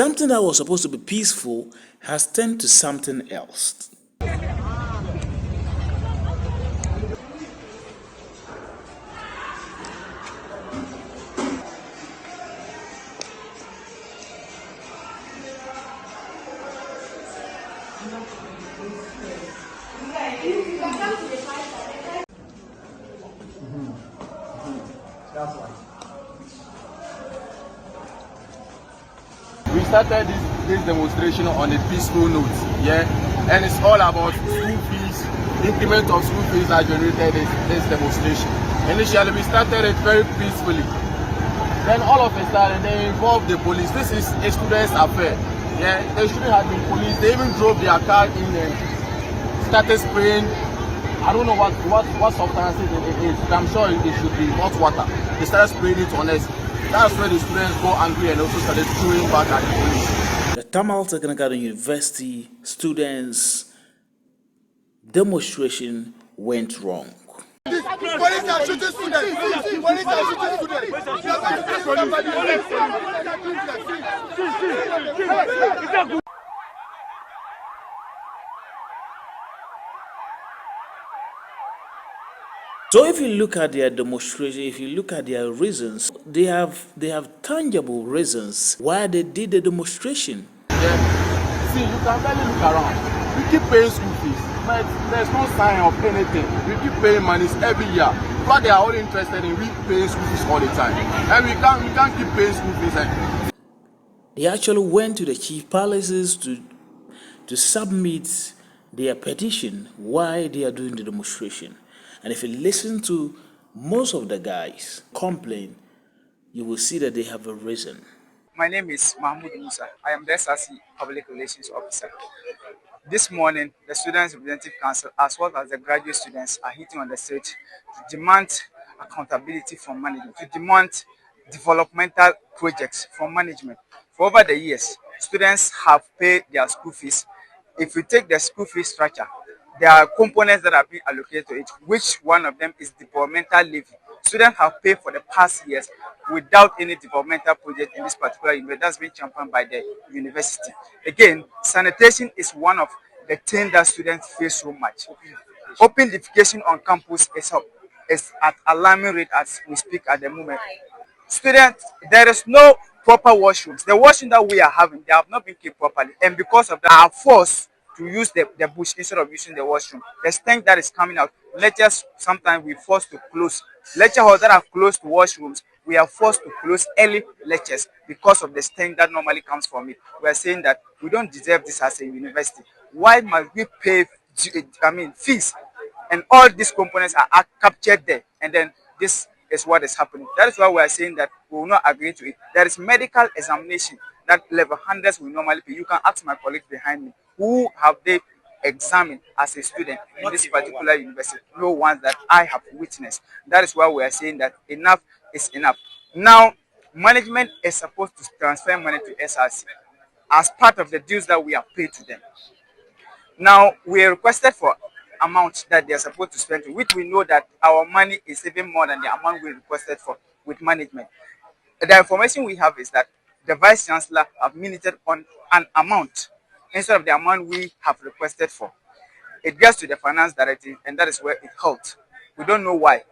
Something that was supposed to be peaceful has turned to something else. We started this demonstration on a peaceful note, yeah, and it's all about school fees, increment of school fees that generated this demonstration. Initially, we started it very peacefully. Then all of a sudden, they involved the police. This is a student's affair. Yeah, they shouldn't have been police. They even drove their car in and started spraying. I don't know what substances it is. I'm sure it should be hot water. They started spraying it on us. That's where the students got angry and also started throwing back at the police. The Tamale Technical University students' demonstration went wrong. Police are shooting students. Police are shooting students. So if you look at their demonstration, if you look at their reasons, they have tangible reasons why they did the demonstration. Yeah. See, you can barely look around. We keep paying school fees, but there's no sign of anything. We keep paying monies every year. But they are all interested in repaying school fees all the time. And we can't keep paying school fees. They actually went to the chief palaces to submit their petition why they are doing the demonstration. And if you listen to most of the guys complain, you will see that they have a reason. My name is Mahmoud Musa. I am the SRC Public Relations Officer. This morning, the Students' Representative Council, as well as the graduate students, are hitting on the street to demand accountability from management, to demand developmental projects from management. For over the years, students have paid their school fees. If you take the school fee structure, there are components that are being allocated to it, which one of them is developmental levy. Students have paid for the past years without any developmental project in this particular university. That's been championed by the university. Again, sanitation is one of the things that students face so much. Open defecation on campus is at alarming rate as we speak at the moment. Students, there is no proper washrooms. The washroom that we are having, they have not been kept properly, and because of that, are forced to use the bush instead of using the washroom. The stench that is coming out, lectures sometimes we forced to close. Lecture halls that are close to washrooms, we are forced to close early lectures because of the stench that normally comes from it. We are saying that we don't deserve this as a university. Why must we pay fees? And all these components are captured there, and then this is what is happening. That is why we are saying that we will not agree to it. There is medical examination that level hundreds will normally pay. You can ask my colleagues behind me, who have they examined as a student in this particular university? No ones that I have witnessed. That is why we are saying that enough is enough. Now, management is supposed to transfer money to SRC as part of the dues that we have paid to them. Now, we are requested for amount that they are supposed to spend, which we know that our money is even more than the amount we requested for with management. The information we have is that the Vice Chancellor have minuted on an amount instead of the amount we have requested for. It gets to the Finance Directive, and that is where it halts. We don't know why.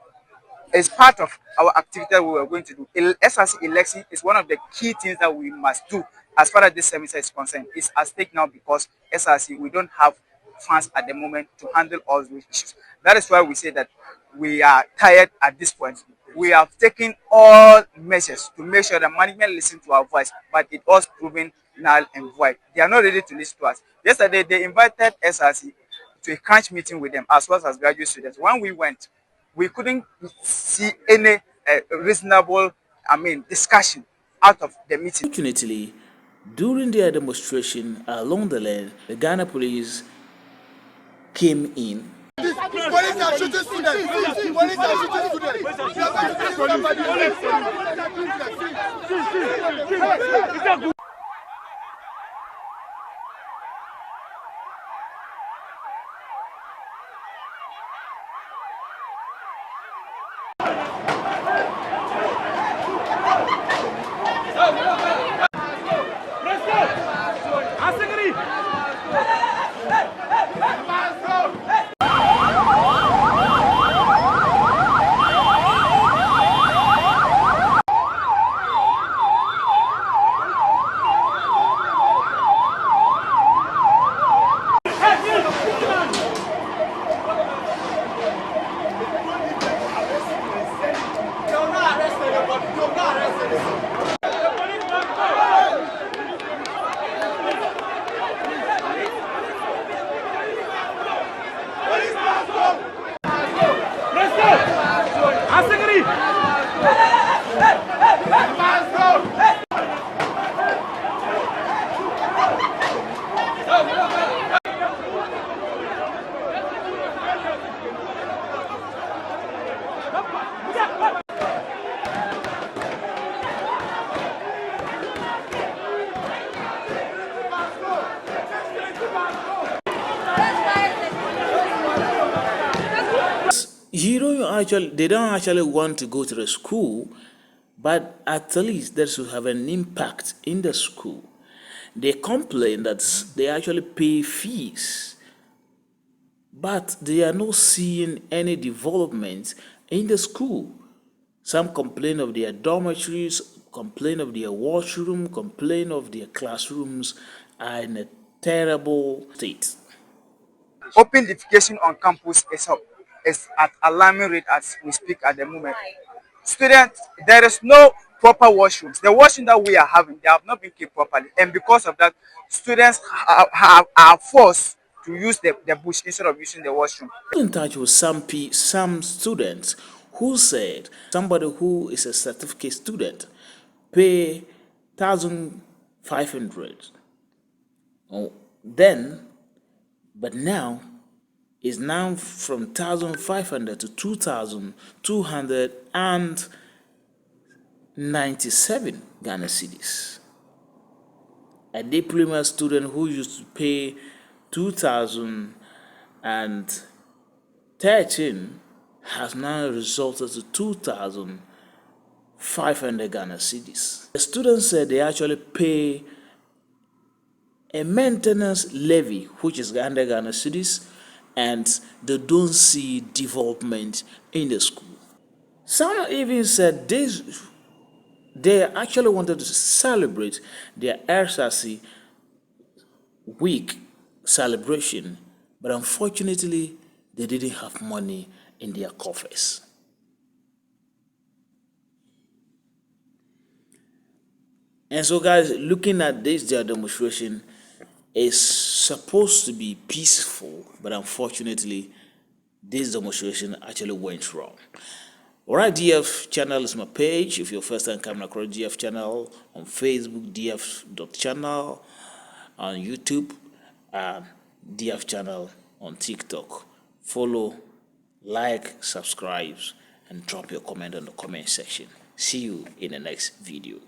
It's part of our activity that we are going to do. SRC election is one of the key things that we must do as far as this semester is concerned. It's at stake now because SRC, we don't have funds at the moment to handle all those issues. That is why we say that we are tired at this point. We have taken all measures to make sure the management listens to our voice, but it was proven null and void. They are not ready to listen to us. Yesterday, they invited SRC to a crunch meeting with them as well as graduate students. When we went, we couldn't see any reasonable, discussion out of the meeting. Fortunately, during their demonstration along the lane, the Ghana police came in. Police are shooting students. Police are shooting students. Let's go! don't actually want to go to the school, but at least that should have an impact in the school. They complain that they actually pay fees, but they are not seeing any development in the school. Some complain of their dormitories, complain of their washroom, complain of their classrooms are in a terrible state. Open defecation on campus is at alarming rate as we speak at the moment. Students, there is no proper washrooms. The washroom that we are having, they have not been kept properly, and because of that, students are forced to use the bush instead of using the washroom. In touch with some students who said somebody who is a certificate student pay 1,500. Oh, then, but now is now from 1,500 to 2,297 Ghana cedis. A diploma student who used to pay 2,013 has now resulted to 2,500 Ghana cedis. The students said they actually pay a maintenance levy, which is 100 Ghana cedis, and they don't see development in the school. Some even said they actually wanted to celebrate their RSAC week celebration, but unfortunately, they didn't have money in their coffers. And so, guys, looking at their demonstration is supposed to be peaceful, but unfortunately, this demonstration actually went wrong. Alright, DF channel is my page. If you're first time coming across DF channel on Facebook, df.channel, on YouTube, and DF channel on TikTok. Follow, like, subscribe, and drop your comment on the comment section. See you in the next video.